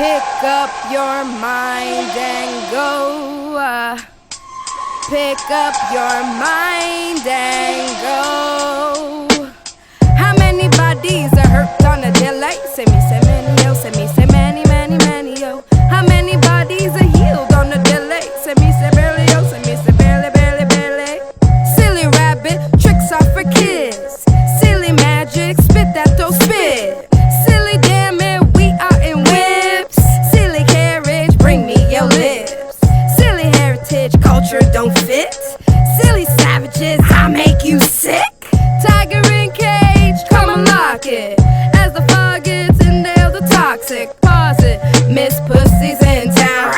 Pick up your mind and go. Pick up your mind and go. How many bodies are hurt on a delay? Say me, say many, yo. Say me, say many, many, many, yo. How many bodies are healed on a delay? Say me, say barely, yo. Say me, say barely, barely, barely. Silly rabbit, tricks are for kids. Silly magic, spit that dough spit. Silly damn it, we are in whips. Silly carriage, bring me your lips. Silly heritage, culture don't fit. Silly savages, I make you sick. Tiger in cage, come unlock it. As the fog gets inhaled, the toxic. Pause it, miss pussies in town.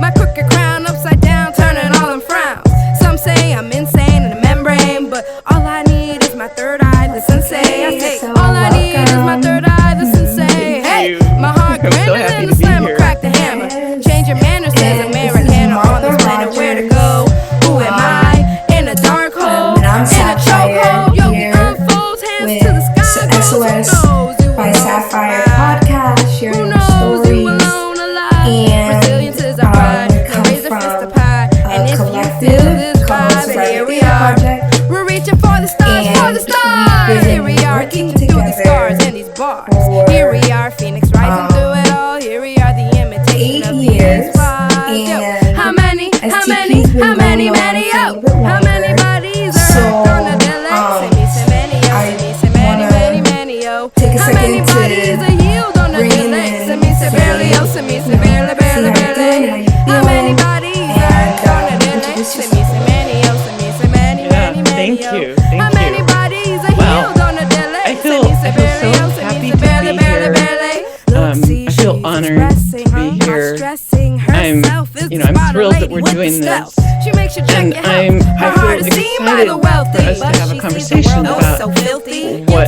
My crooked crown upside down, turning all them frowns. Some say I'm insane in the membrane, but all I need is my third eye, the sensei. I say, all I need is my third eye, the sensei. Hey, my heart grander than the slammer, crack the hammer. Change your manners, says American on this planet. Where to go? Who am I? In a dark hole, in a chokehold. Yo, unfolds, hands to the sky. SOS by Saafyr podcast, sharing our stories, and we come from a collective called Survivorship Project, we're reaching for the stars, for the stars. Here we are, teaching through these scars and these bars. Here we are, Phoenix rising through it all. Here we are, the imitation of 8 years, and how many, how many, yo? How many bodies are on the delay? Say me, say many, yo. Say me, say many, many, many, yo. Take a How many second bodies to are healed on the bring delay? in Say me, say barely, yo. Say me, say barely, barely, barely. How many bodies are on the delay? Say me, say many, yo. Say me, say many, many, many, yo. How many bodies are healed on the delay? I feel so happy to be here. I feel honored to be here. I'm thrilled that we're doing this, and I feel excited for us to have a conversation about what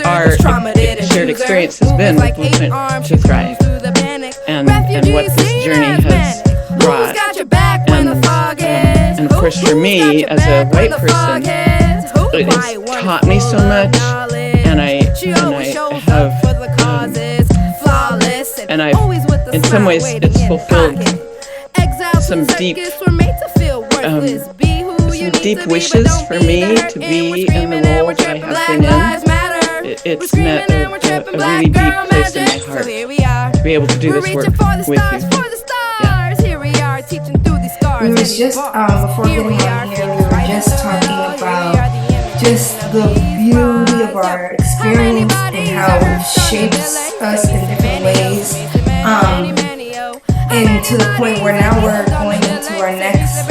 our shared experience has been with Movement to Thrive, and what this journey has brought. And of course, for me as a white person, it has taught me so much, and I have, and in some ways, it's fulfilled some deep wishes for me to be in the role that I have been in. It's met a really deep place in my heart to be able to do this work with you. We was just, before getting on here, we were just talking about just the beauty of our experience and how it shapes us in different ways. And to the point where now we're going into our next,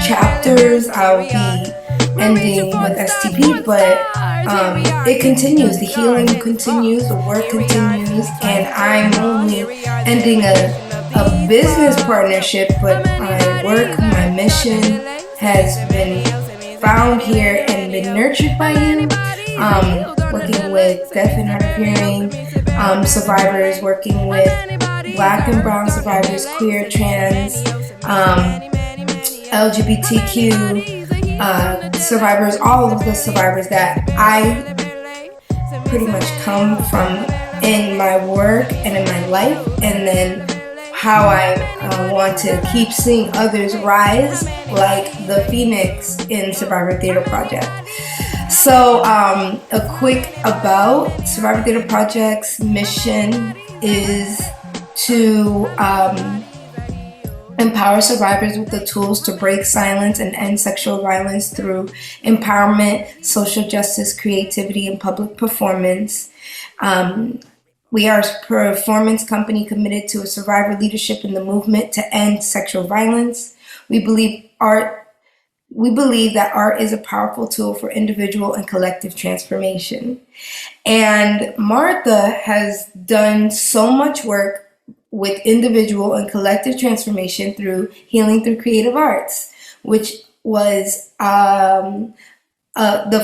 chapters. I'll be ending with STP, but it continues. The healing continues, the work continues, and I'm only ending a business partnership, but my work, my mission has been found here and been nurtured by you. Working with deaf and hard of hearing survivors, working with Black and brown survivors, queer, trans, LGBTQ survivors, all of the survivors that I pretty much come from in my work and in my life, and then how I want to keep seeing others rise like the Phoenix in Survivor Theater Project. So a quick about Survivor Theater Project's mission is to empower survivors with the tools to break silence and end sexual violence through empowerment, social justice, creativity, and public performance. We are a performance company committed to a survivor leadership in the movement to end sexual violence. We believe that art is a powerful tool for individual and collective transformation. And Martha has done so much work with individual and collective transformation through healing through creative arts, which was the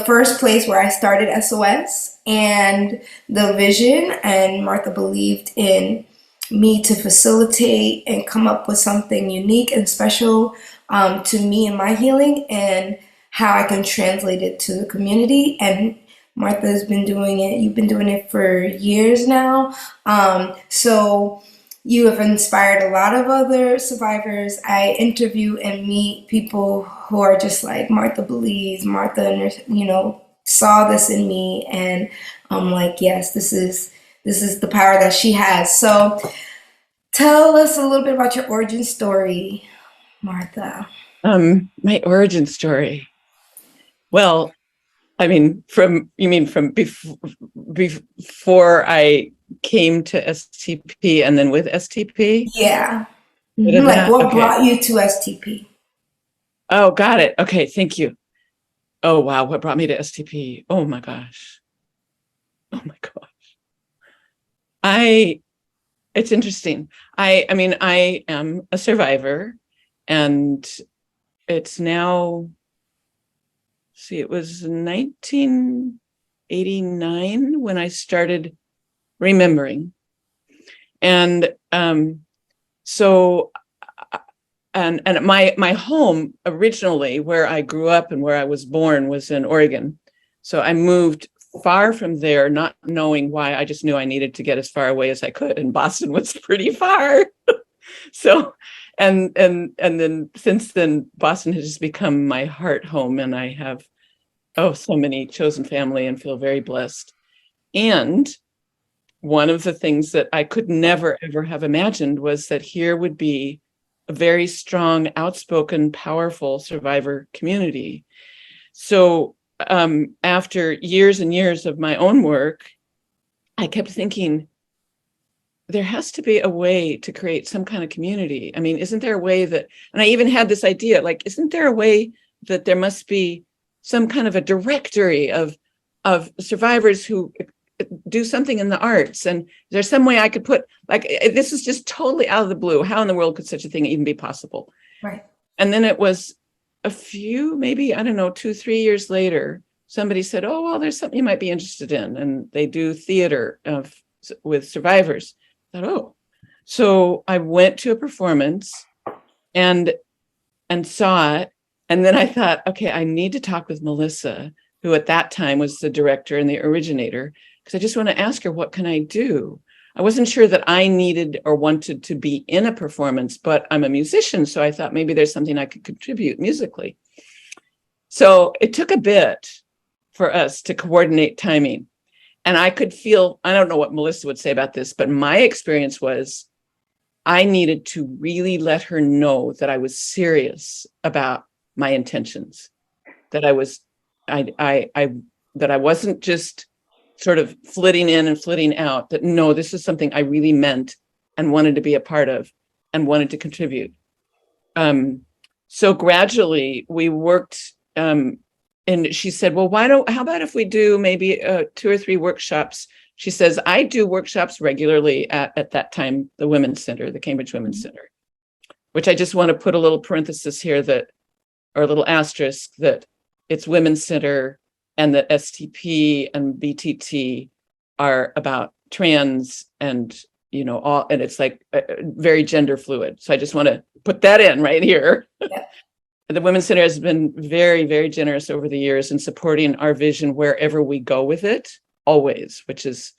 first place where I started SOS and the vision. And Martha believed in me to facilitate and come up with something unique and special to me and my healing, and how I can translate it to the community. And Martha has been doing it. You've been doing it for years now. So you have inspired a lot of other survivors. I interview and meet people who are just like, Martha believes, Martha, saw this in me, and I'm like, yes, this is the power that she has. So tell us a little bit about your origin story, Martha. My origin story. Well, I mean, from before I came to STP and then with STP? Yeah. Like what brought you to STP? Oh, got it. Okay, thank you. Oh, wow. What brought me to STP? Oh my gosh. Oh my gosh. It's interesting. I mean, I am a survivor, and it's now, it was 1989 when I started remembering. And so and my home originally, where I grew up and where I was born, was in Oregon. So I moved far from there, not knowing why. I just knew I needed to get as far away as I could, and Boston was pretty far. So and then since then, Boston has just become my heart home, and I have so many chosen family and feel very blessed. And one of the things that I could never ever have imagined was that here would be a very strong, outspoken, powerful survivor community. So after years and years of my own work, I kept thinking, there has to be a way to create some kind of community. I mean, isn't there a way that, and I even had this idea, like, isn't there a way that there must be some kind of a directory of survivors who do something in the arts? And there's some way I could put, like, this is just totally out of the blue. How in the world could such a thing even be possible? Right. And then it was a few, maybe, I don't know, 2-3 years later, somebody said, oh, well, there's something you might be interested in. And they do theater with survivors. I thought, oh. So I went to a performance and saw it. And then I thought, okay, I need to talk with Melissa, who at that time was the director and the originator, because I just want to ask her, what can I do? I wasn't sure that I needed or wanted to be in a performance, but I'm a musician, so I thought maybe there's something I could contribute musically. So it took a bit for us to coordinate timing. And I could feel, I don't know what Melissa would say about this, but my experience was I needed to really let her know that I was serious about my intentions, that I was, that I wasn't just sort of flitting in and flitting out, that no, this is something I really meant and wanted to be a part of and wanted to contribute. So gradually we worked, and she said, well, how about if we do maybe 2 or 3 workshops? She says, I do workshops regularly at that time, the Women's Center, the Cambridge Women's Center, which I just want to put a little parenthesis here or a little asterisk, that it's Women's Center, and that STP and BTT are about trans and, all, and it's like very gender fluid. So I just want to put that in right here. Yeah. The Women's Center has been very, very generous over the years in supporting our vision wherever we go with it, always, which is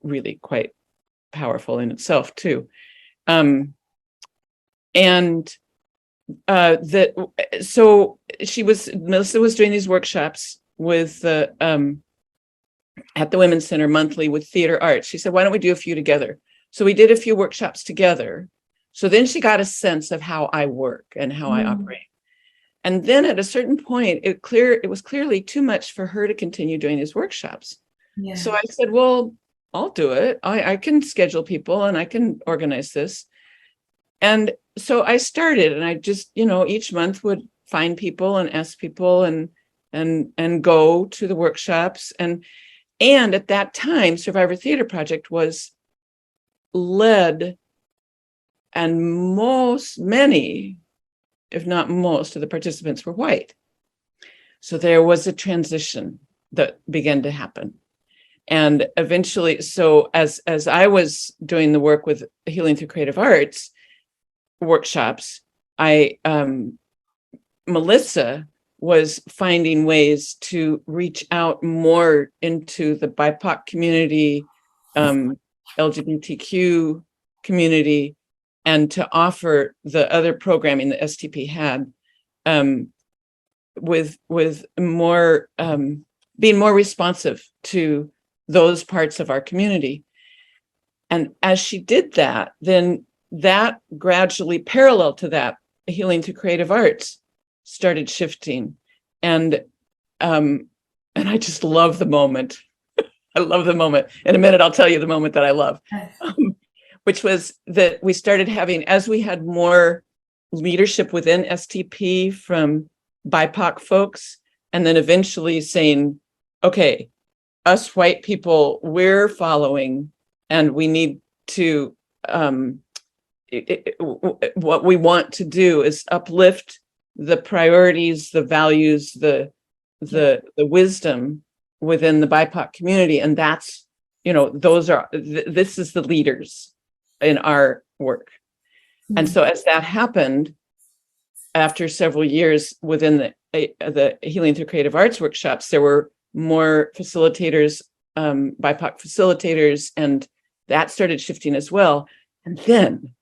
really quite powerful in itself too. So Melissa was doing these workshops with at the Women's Center monthly with theater arts. She said, why don't we do a few together? So we did a few workshops together. So then she got a sense of how I work and how I operate. And then at a certain point, it was clearly too much for her to continue doing these workshops. Yeah. So I said, well, I'll do it. I can schedule people and I can organize this. And so I started, and I just, each month would find people and ask people and go to the workshops. And at that time, Survivor Theater Project was led, and many, if not most, of the participants were white. So there was a transition that began to happen. And eventually, so as I was doing the work with Healing Through Creative Arts workshops, Melissa was finding ways to reach out more into the BIPOC community, LGBTQ community, and to offer the other programming that STP had, with more being more responsive to those parts of our community. And as she did that, then that gradually, parallel to that, healing through creative arts started shifting. And I just love the moment. I love the moment. In a minute, I'll tell you the moment that I love, which was that we started having, as we had more leadership within STP from BIPOC folks, and then eventually saying, okay, us white people, we're following, and we need to, what we want to do is uplift the priorities, the values, the wisdom within the BIPOC community. And that's, those are, this is the leaders in our work. Mm-hmm. And so as that happened, after several years within the Healing Through Creative Arts workshops, there were more facilitators, BIPOC facilitators, and that started shifting as well. And then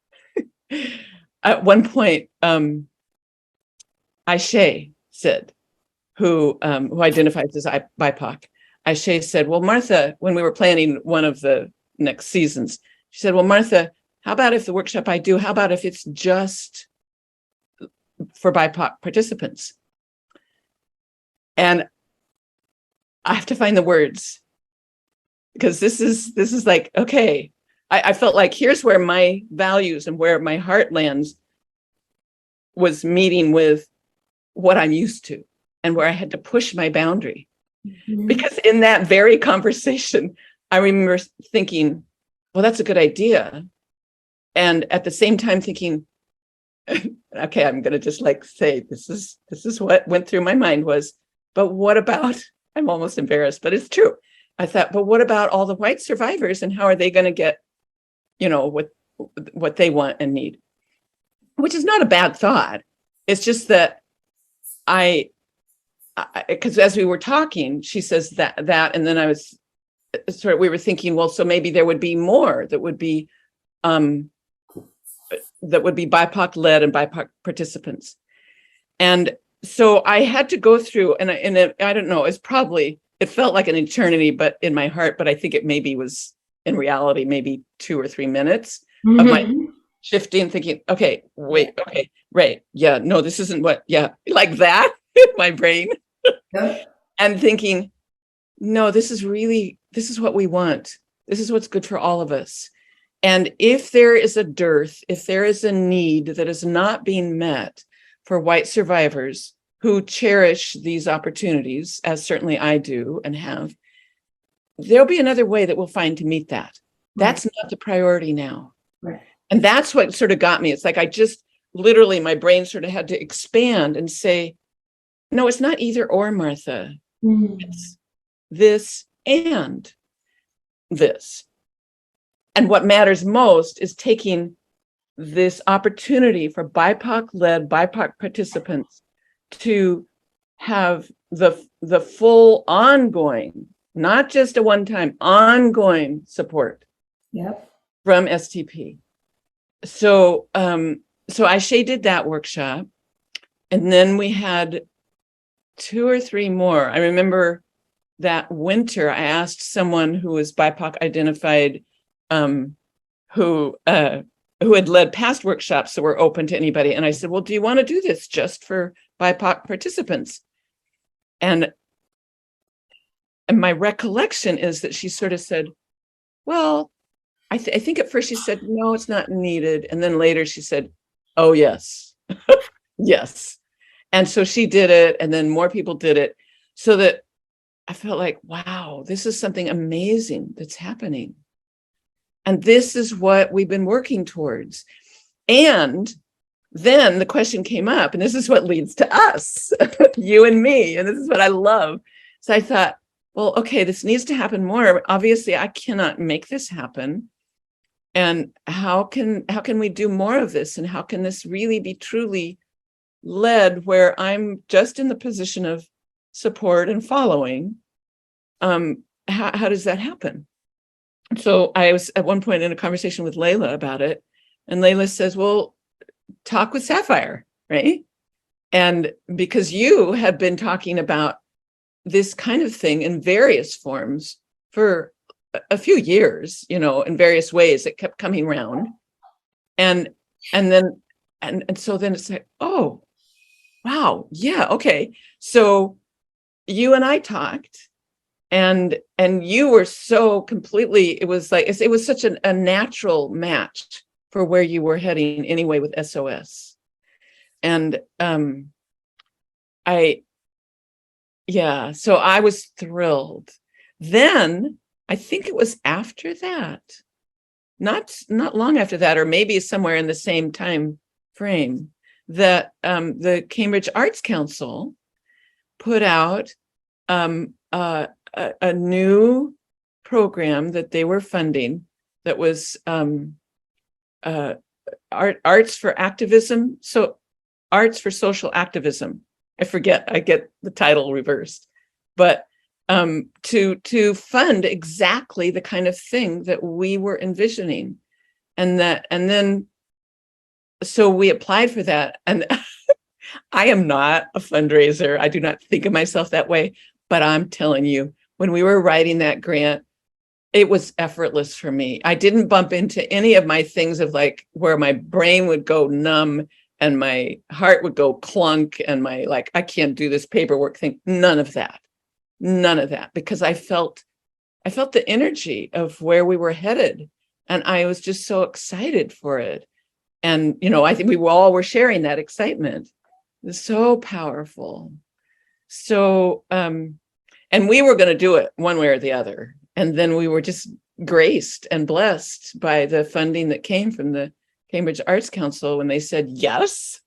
at one point, Aisha said, who identifies as BIPOC, Aisha said, well, Martha, when we were planning one of the next seasons, she said, well, Martha, how about if the workshop I do, how about if it's just for BIPOC participants? And I have to find the words, because this is like, okay, I felt like here's where my values and where my heart lands was meeting with what I'm used to, and where I had to push my boundary. Mm-hmm. Because in that very conversation, I remember thinking, well, that's a good idea. And at the same time thinking, okay, I'm going to just say, this is what went through my mind was, but what about, I'm almost embarrassed, but it's true. I thought, but what about all the white survivors, and how are they going to get, what they want and need? Which is not a bad thought. It's just that because as we were talking, she says that, and then I was we were thinking, well, so maybe there would be more that would be BIPOC led and BIPOC participants. And so I had to go through, and I don't know, it felt like an eternity, but in my heart, but I think it maybe was in reality, maybe 2 or 3 minutes of my shifting, thinking, okay, wait, okay, right. Yeah, no, this isn't what, yeah, like that in my brain. Yeah. And thinking, no, this is what we want. This is what's good for all of us. And if there is a dearth, if there is a need that is not being met for white survivors who cherish these opportunities, as certainly I do and have, there'll be another way that we'll find to meet that. Right. That's not the priority now. Right. And that's what sort of got me. It's like I just literally, my brain sort of had to expand and say, no, it's not either or, Martha. It's this and this. And what matters most is taking this opportunity for BIPOC-led, BIPOC participants to have the full ongoing, not just a one-time, ongoing support. Yep. From STP. So Aisha did that workshop, and then we had 2 or 3 more. I remember that winter, I asked someone who was BIPOC identified, who had led past workshops that were open to anybody. And I said, well, do you want to do this just for BIPOC participants? And my recollection is that she sort of said, well, I think at first she said, no, it's not needed. And then later she said, oh, yes, yes. And so she did it, and then more people did it, so that I felt like, wow, this is something amazing that's happening. And this is what we've been working towards. And then the question came up, and this is what leads to us, you and me, and this is what I love. So I thought, well, okay, this needs to happen more. Obviously, I cannot make this happen. And how can we do more of this? And how can this really be truly led where I'm just in the position of support and following, how does that happen? So I was at one point in a conversation with Layla about it, and Layla says, well, talk with Saafyr, right? And because you have been talking about this kind of thing in various forms for a few years, in various ways, it kept coming around. And then so then it's like, oh, wow, yeah, okay. So you and I talked, and you were so completely, it was such a natural match for where you were heading anyway with SOS. And so I was thrilled. Then I think it was after that, not long after that, or maybe somewhere in the same time frame, that the Cambridge Arts Council put out a new program that they were funding that was arts for activism. So arts for social activism. I get the title reversed, but to fund exactly the kind of thing that we were envisioning, so we applied for that. And I am not a fundraiser. I do not think of myself that way, but I'm telling you, when we were writing that grant, it was effortless for me. I didn't bump into any of my things of like where my brain would go numb and my heart would go clunk and my I can't do this paperwork thing. None of that, because I felt the energy of where we were headed, and I was just so excited for it. And I think we all were sharing that excitement. It was so powerful. So and we were going to do it one way or the other, and then we were just graced and blessed by the funding that came from the Cambridge Arts Council when they said yes.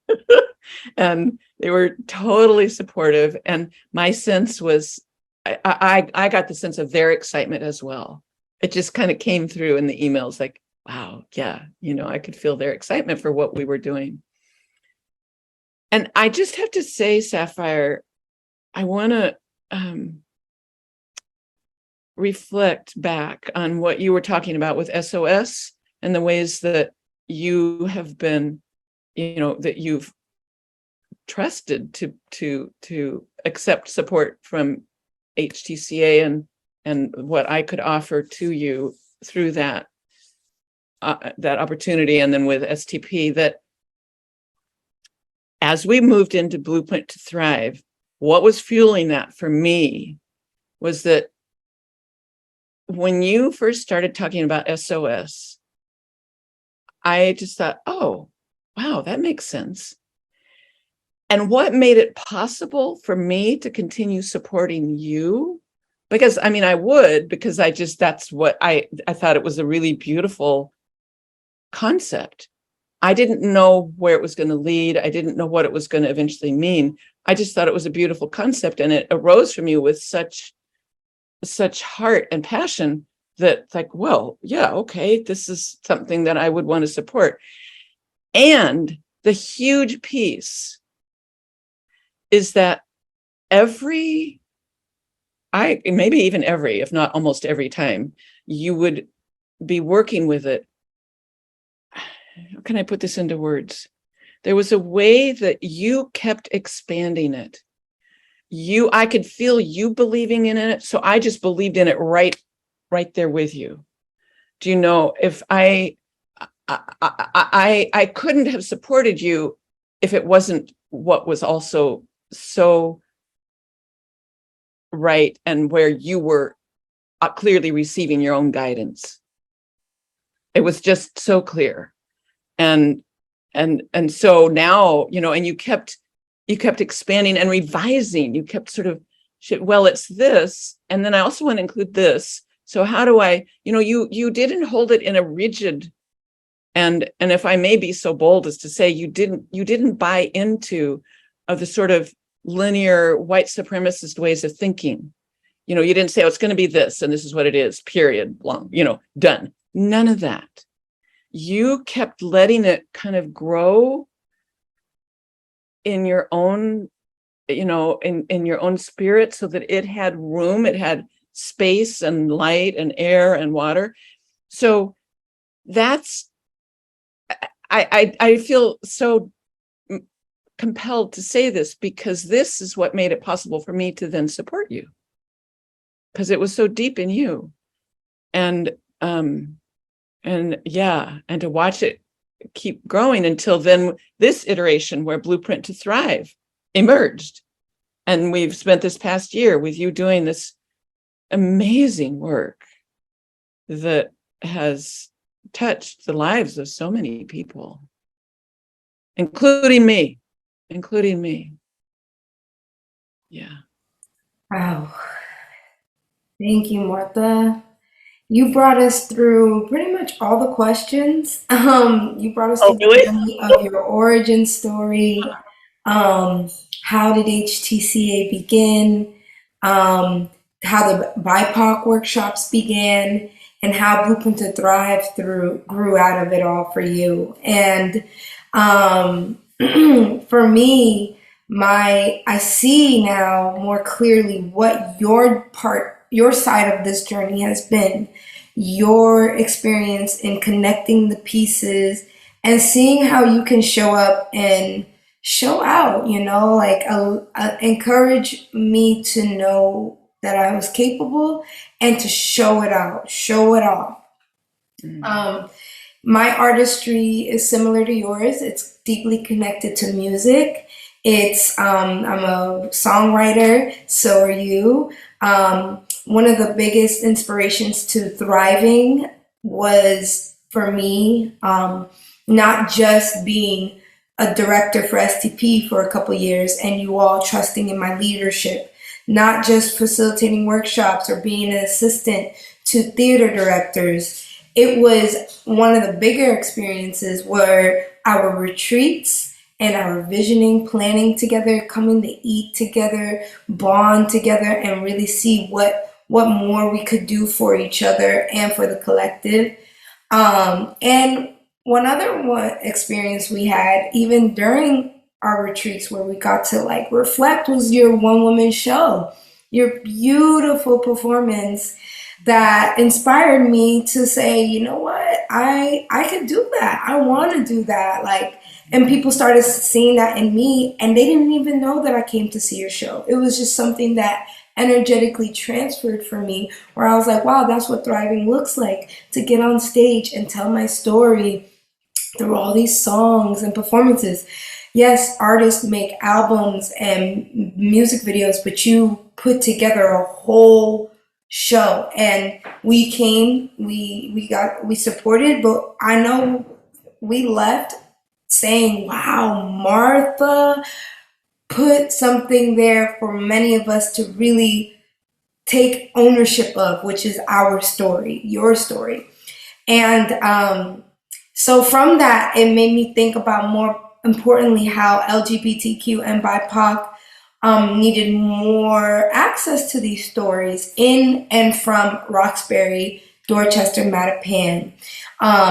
And they were totally supportive. And my sense was, I got the sense of their excitement as well. It just kind of came through in the emails, like, wow, yeah, I could feel their excitement for what we were doing. And I just have to say, Saafyr, I want to reflect back on what you were talking about with SOS and the ways that you have been, that you've trusted to accept support from HTCA and what I could offer to you through that opportunity. And then with STP, that as we moved into Blueprint to Thrive, what was fueling that for me was that when you first started talking about SOS, I just thought, oh, wow, that makes sense. And what made it possible for me to continue supporting you? Because I would, because that's what I thought it was a really beautiful concept. I didn't know where it was going to lead. I didn't know what it was going to eventually mean. I just thought it was a beautiful concept, and it arose from you with such heart and passion that, like, well, yeah, okay, this is something that I would want to support. And the huge piece is that maybe even every, if not almost every time you would be working with it, how can I put this into words? There was a way that you kept expanding it. I could feel you believing in it. So I just believed in it right there with you. Do you know, if I couldn't have supported you if it wasn't what was also so right, and where you were clearly receiving your own guidance. It was just so clear. And so now, and you kept expanding and revising. You kept sort of, well, it's this, and then I also want to include this. So how do I, you didn't hold it in a rigid, and if I may be so bold as to say, you didn't buy into the sort of linear white supremacist ways of thinking. You didn't say, oh, it's going to be this, and this is what it is, period, long, done. None of that. You kept letting it kind of grow in your own, in your own spirit, so that it had room, it had space and light and air and water. So that's, I feel so compelled to say this, because this is what made it possible for me to then support you, because it was so deep in you. And yeah, and to watch it keep growing until then this iteration where Blueprint to Thrive emerged. And we've spent this past year with you doing this amazing work that has touched the lives of so many people, including me. Yeah. Wow. Thank you, Martha. You brought us through pretty much all the questions. You brought us through the journey of your origin story. How did HTCA begin? How the BIPOC workshops began, and how Blueprint to Thrive grew out of it all for you. And for me, I see now more clearly what your side of this journey has been, your experience in connecting the pieces and seeing how you can show up and show out, like encourage me to know that I was capable and to show it out, show it off. My artistry is similar to yours. It's deeply connected to music. I'm a songwriter, so are you. One of the biggest inspirations to thriving was, for me, not just being a director for STP for a couple years and you all trusting in my leadership, not just facilitating workshops or being an assistant to theater directors. It was one of the bigger experiences were our retreats and our visioning, planning together, coming to eat together, bond together, and really see what more we could do for each other and for the collective. And one experience we had, even during our retreats where we got to reflect, was your one-woman show, your beautiful performance that inspired me to say, you know what, I could do that. I want to do that. And people started seeing that in me, and they didn't even know that I came to see your show. It was just something that energetically transferred for me, where I was like, wow, that's what thriving looks like, to get on stage and tell my story through all these songs and performances. Yes, artists make albums and music videos, but you put together a whole show, and we supported, but I know we left saying, wow, Martha put something there for many of us to really take ownership of, which is our story, your story. And so from that, it made me think about, more importantly, how LGBTQ and BIPOC needed more access to these stories in and from Roxbury, Dorchester, Mattapan,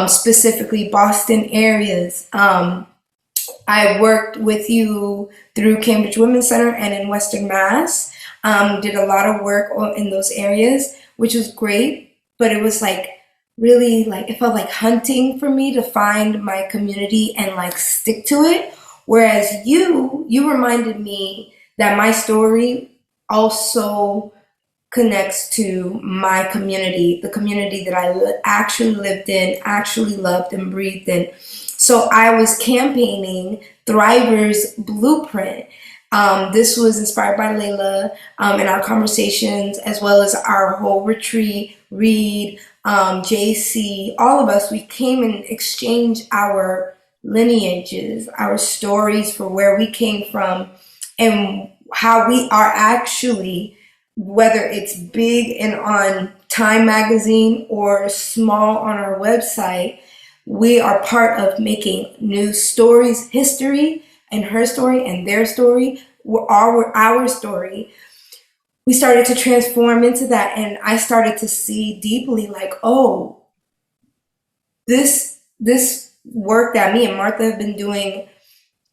specifically Boston areas. I worked with you through Cambridge Women's Center and in Western Mass. Did a lot of work in those areas, which was great, but it was really it felt like hunting for me to find my community and stick to it. Whereas you reminded me that my story also connects to my community, the community that I actually lived in, actually loved and breathed in. So I was campaigning Thriver's Blueprint. This was inspired by Layla and our conversations, as well as our whole retreat, Reed, JC, all of us. We came and exchanged our lineages, our stories for where we came from, and how we are actually, whether it's big and on Time Magazine or small on our website, we are part of making new stories, history, and her story and their story, our story. We started to transform into that, and I started to see deeply oh, this work that me and Martha have been doing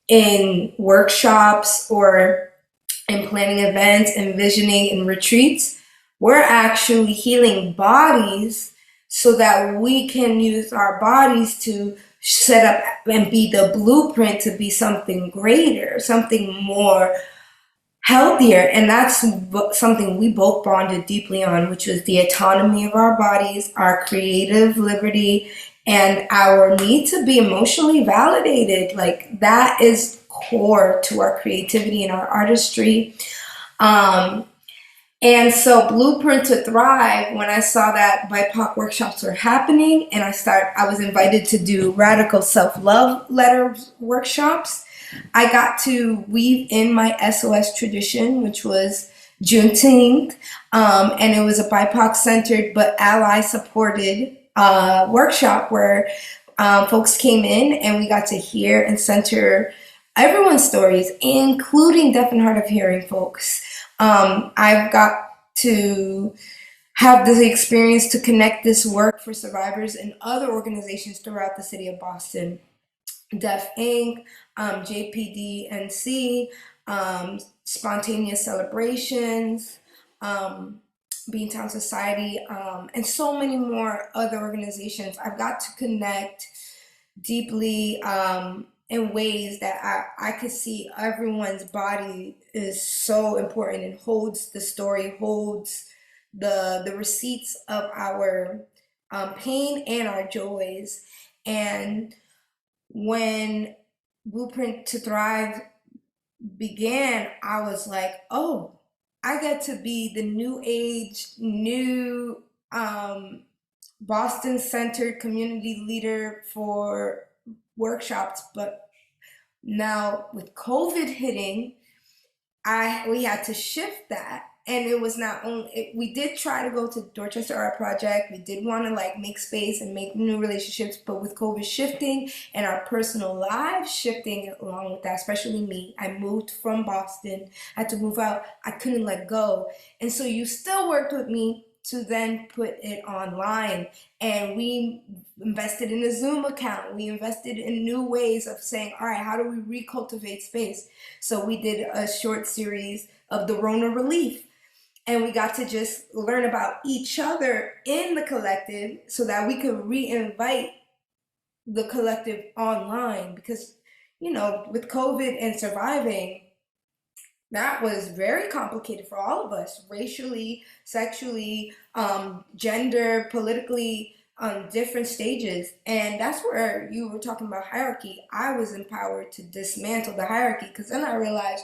in workshops or in planning events, envisioning and retreats, we're actually healing bodies so that we can use our bodies to set up and be the blueprint to be something greater, something more healthier. And that's something we both bonded deeply on, which was the autonomy of our bodies, our creative liberty, and our need to be emotionally validated. Like, that is core to our creativity and our artistry. And so Blueprint to Thrive, when I saw that BIPOC workshops were happening and I was invited to do radical self-love letter workshops, I got to weave in my SOS tradition, which was Juneteenth. And it was a BIPOC centered but ally supported workshop where folks came in and we got to hear and center everyone's stories, including deaf and hard of hearing folks. I've got to have the experience to connect this work for survivors and other organizations throughout the city of Boston. Deaf Inc., JPDNC, Spontaneous Celebrations, Beantown Society, and so many more other organizations. I've got to connect deeply in ways that I could see everyone's body is so important and holds the story, holds the receipts of our pain and our joys. And when Blueprint to Thrive began, I was like, oh, I get to be the new age, new Boston-centered community leader for workshops. But now with COVID hitting, we had to shift that. And it was not only, we did try to go to Dorchester Art Project. We did want to like make space and make new relationships, but with COVID shifting and our personal lives shifting along with that, especially me, I moved from Boston, I had to move out, I couldn't let go. And so you still worked with me to then put it online. And we invested in a Zoom account. We invested in new ways of saying, all right, how do we recultivate space? So we did a short series of the Rona Relief. And we got to just learn about each other in the collective so that we could re-invite the collective online. Because, you know, with COVID and surviving, that was very complicated for all of us, racially, sexually, gender, politically, on different stages. And that's where you were talking about hierarchy. I was empowered to dismantle the hierarchy, because then I realized,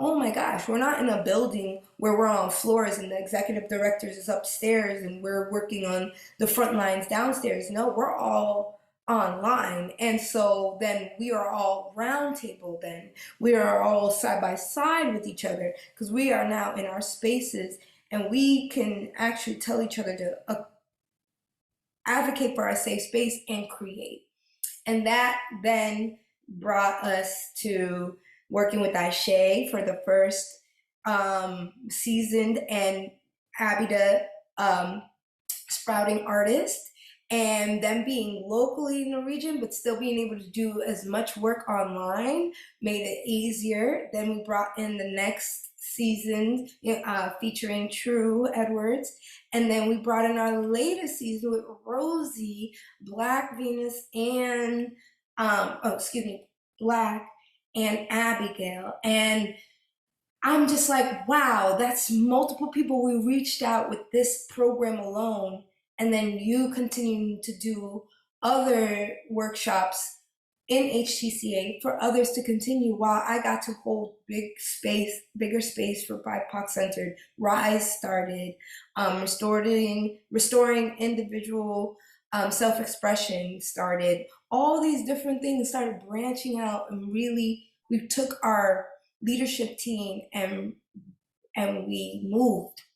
oh my gosh, we're not in a building where we're on floors and the executive directors is upstairs and we're working on the front lines downstairs. No, we're all online. And so then we are all round table then. We are all side by side with each other because we are now in our spaces and we can actually tell each other to advocate for our safe space and create. And that then brought us to working with Aisha for the first seasoned and Abida sprouting artist, and them being locally in the region but still being able to do as much work online made it easier. Then we brought in the next season featuring True Edwards, and then we brought in our latest season with Rosie, Black Venus, and Black and Abigail. And I'm just like, wow, that's multiple people we reached out with this program alone. And then you continue to do other workshops in HTCA for others to continue, while I got to hold bigger space for BIPOC centered. Rise started, restoring individual self-expression started. All these different things started branching out, and really we took our leadership team and we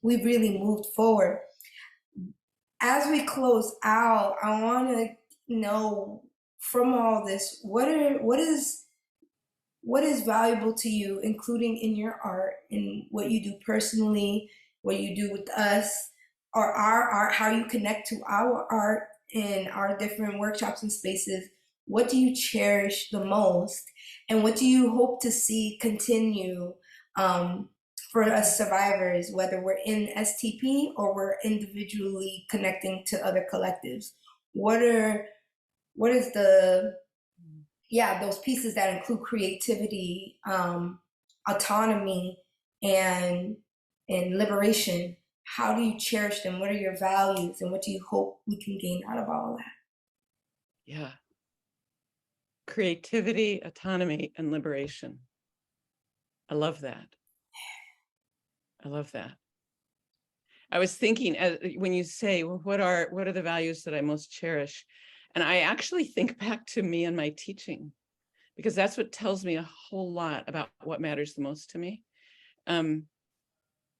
really moved forward. As we close out, I want to know from all this, what is valuable to you, including in your art, in what you do personally, what you do with us, or our art, how you connect to our art in our different workshops and spaces. what do you cherish the most, and what do you hope to see continue for us survivors, whether we're in STP or we're individually connecting to other collectives? What is the, yeah, those pieces that include creativity, autonomy, and liberation? How do you cherish them? What are your values, and what do you hope we can gain out of all of that? Yeah. Creativity, autonomy, and liberation. I love that. I love that. I was thinking, when you say, well, what are the values that I most cherish? And I actually think back to me and my teaching, because that's what tells me a whole lot about what matters the most to me.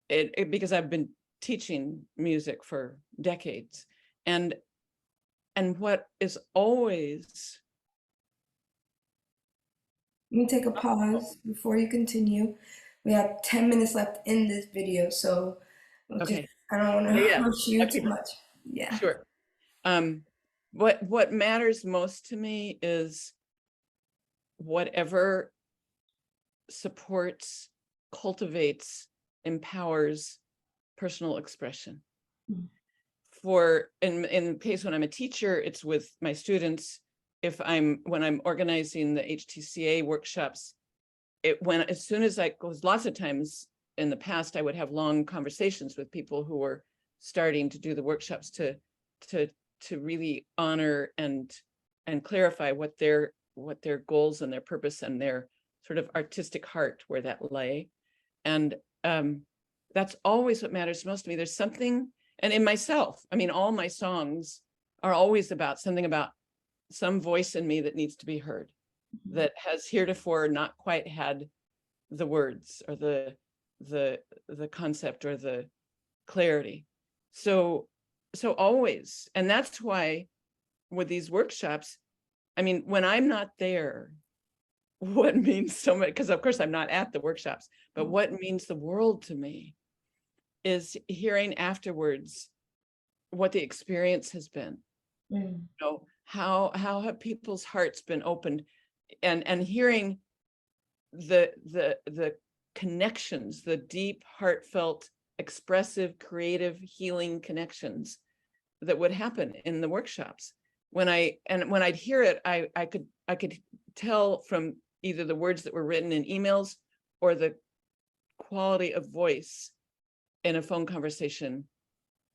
Because I've been teaching music for decades, and what is always. Let me take a pause before you continue. We have 10 minutes left in this video, so Okay. I don't want to rush you too much. Yeah. Sure. What matters most to me is whatever supports, cultivates, empowers personal expression. In the case when I'm a teacher, it's with my students. When I'm organizing the HTCA workshops, as soon as lots of times in the past, I would have long conversations with people who were starting to do the workshops to really honor and clarify what their goals and their purpose and their sort of artistic heart, where that lay. And that's always what matters most to me. There's something, and in myself, I mean, all my songs are always about something, about some voice in me that needs to be heard, that has heretofore not quite had the words or the concept or the clarity. So always, and that's why with these workshops, I mean, when I'm not there, what means so much, because of course I'm not at the workshops, but what means the world to me is hearing afterwards what the experience has been. You know, how have people's hearts been opened, and hearing the connections, the deep, heartfelt, expressive, creative, healing connections that would happen in the workshops. When I'd hear it, I could tell from either the words that were written in emails or the quality of voice in a phone conversation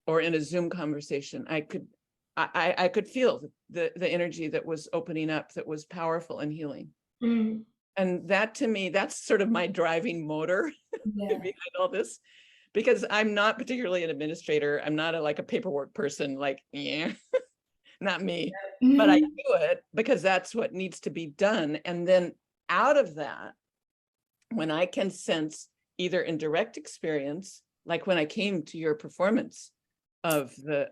or in a Zoom conversation. I could feel the energy that was opening up, that was powerful and healing. And that, to me, that's sort of my driving motor behind all this, because I'm not particularly an administrator. I'm not a paperwork person, not me, but I do it because that's what needs to be done. And then out of that, when I can sense, either in direct experience, like when I came to your performance of the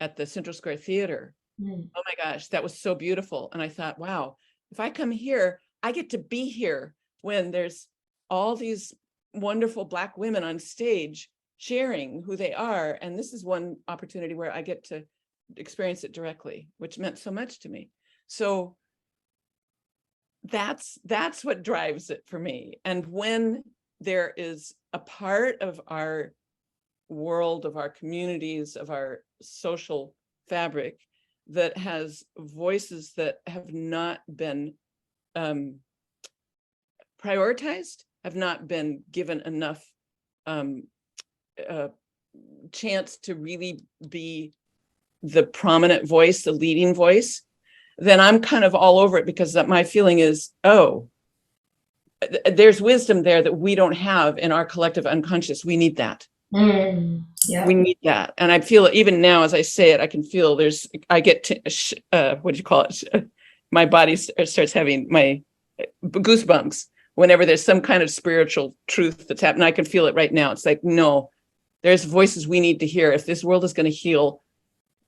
at the Central Square Theater, oh my gosh, that was so beautiful. And I thought, wow, if I come here, I get to be here when there's all these wonderful Black women on stage sharing who they are. And this is one opportunity where I get to experience it directly, which meant so much to me. So that's what drives it for me. And when there is a part of our world, of our communities, of our social fabric that has voices that have not been prioritized, have not been given enough chance to really be the prominent voice, the leading voice, then I'm kind of all over it, because my feeling is, oh, there's wisdom there that we don't have in our collective unconscious. We need that. We need that. And I feel it even now as I say it. I can feel I get what do you call it? My body starts having my goosebumps whenever there's some kind of spiritual truth that's happening. I can feel it right now. It's like, no, there's voices we need to hear. If this world is going to heal,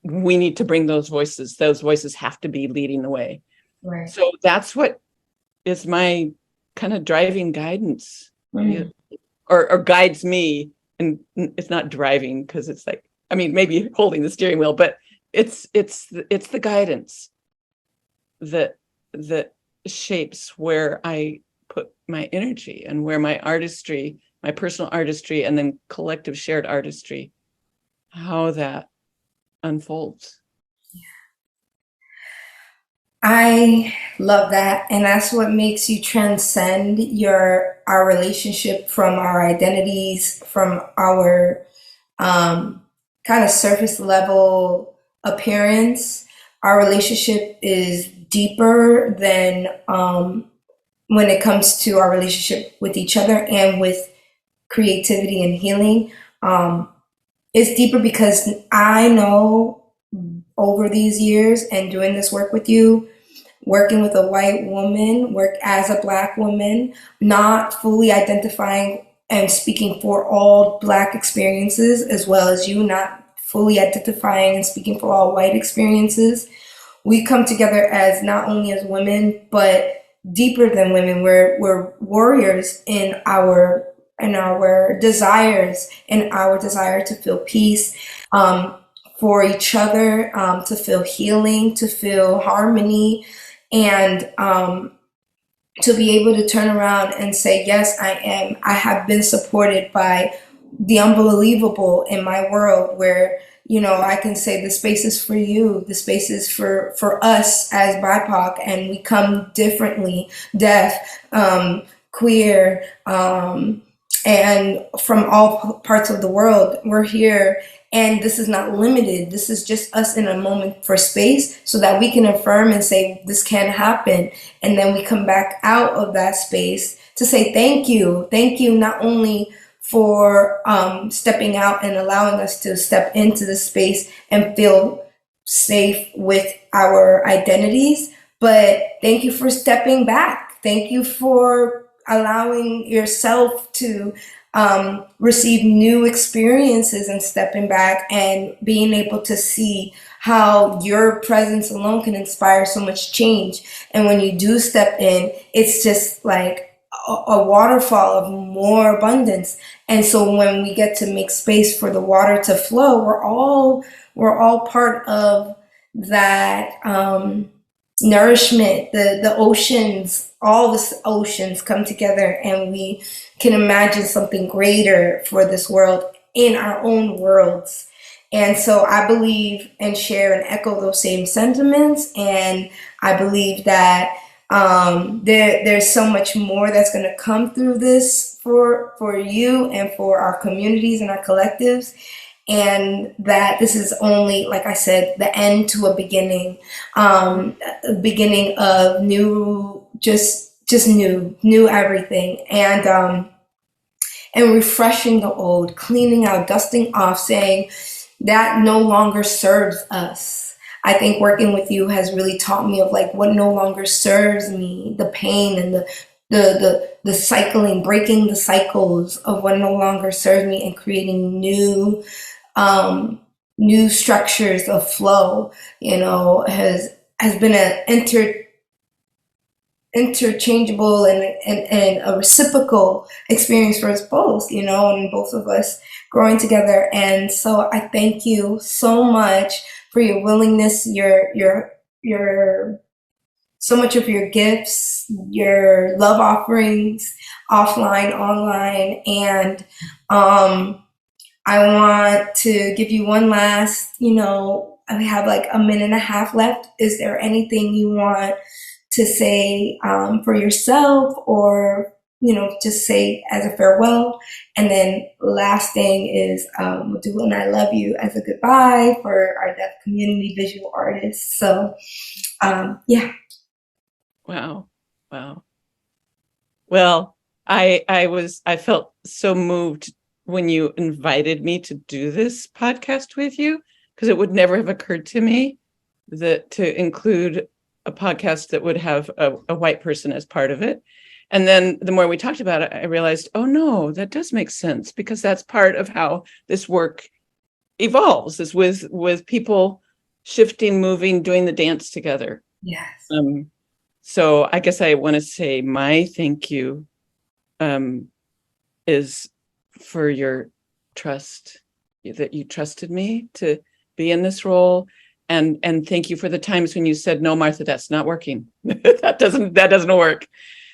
we need to bring those voices. Those voices have to be leading the way. Right. So that's what is my kind of driving guidance, or guides me. And it's not driving, because it's like, I mean, maybe holding the steering wheel, but it's the guidance. that shapes where I put my energy and where my artistry, my personal artistry, and then collective shared artistry, how that unfolds. I love that, and that's what makes you transcend our relationship from our identities, from our kind of surface level appearance. Our relationship is deeper than when it comes to our relationship with each other and with creativity and healing. It's deeper because I know over these years and doing this work with you, working with a white woman, work as a Black woman, not fully identifying and speaking for all Black experiences, as well as you not fully identifying and speaking for all white experiences. We come together as not only as women, but deeper than women. We're warriors in our desires, in our desire to feel peace, for each other, to feel healing, to feel harmony, and to be able to turn around and say, yes, I have been supported by the unbelievable in my world, where, I can say the space is for you, the space is for us as BIPOC, and we come differently, deaf, queer, and from all parts of the world. We're here, and this is not limited. This is just us in a moment for space so that we can affirm and say, this can happen. And then we come back out of that space to say, thank you. Thank you, not only for stepping out and allowing us to step into the space and feel safe with our identities, but thank you for stepping back. Thank you for allowing yourself to receive new experiences and stepping back and being able to see how your presence alone can inspire so much change. And when you do step in, it's just like a waterfall of more abundance. And so when we get to make space for the water to flow, we're all part of that nourishment. The oceans, all the oceans come together, and we can imagine something greater for this world in our own worlds. And so I believe and share and echo those same sentiments. And I believe that there's so much more that's going to come through this for you and for our communities and our collectives. And that this is only, like I said, the end to a beginning, beginning of new, just new everything, and refreshing the old, cleaning out, dusting off, saying that no longer serves us. I think working with you has really taught me of like what no longer serves me, the pain and the cycling, breaking the cycles of what no longer serves me, and creating new structures of flow, has been an interchangeable and a reciprocal experience for us both, and both of us growing together. And so I thank you so much for your willingness, your so much of your gifts, your love offerings, offline, online. And I want to give you one last, I have like a minute and a half left. Is there anything you want to say for yourself, or just say as a farewell? And then last thing is we'll do "And I Love You" as a goodbye for our deaf community visual artists. So yeah. Wow. Well, I felt so moved when you invited me to do this podcast with you, because it would never have occurred to me that to include a podcast that would have a white person as part of it. And then the more we talked about it, I realized, oh no, that does make sense, because that's part of how this work evolves, is with people shifting, moving, doing the dance together. Yes. So I guess I want to say my thank you is for your trust, that you trusted me to be in this role, And thank you for the times when you said, no, Martha, that's not working. that doesn't work.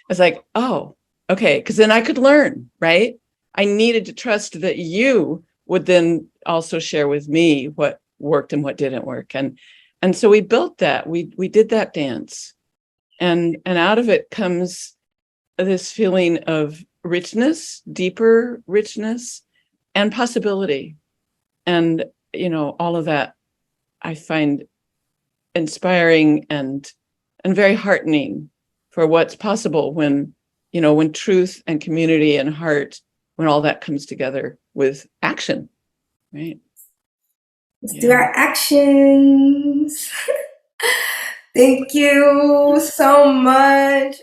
It's like, oh, okay. Because then I could learn, right? I needed to trust that you would then also share with me what worked and what didn't work. And so we built that. We did that dance. And out of it comes this feeling of richness, deeper richness, and possibility. And, all of that I find inspiring and very heartening for what's possible when truth and community and heart, when all that comes together with action, right? Let's do our actions. Thank you so much.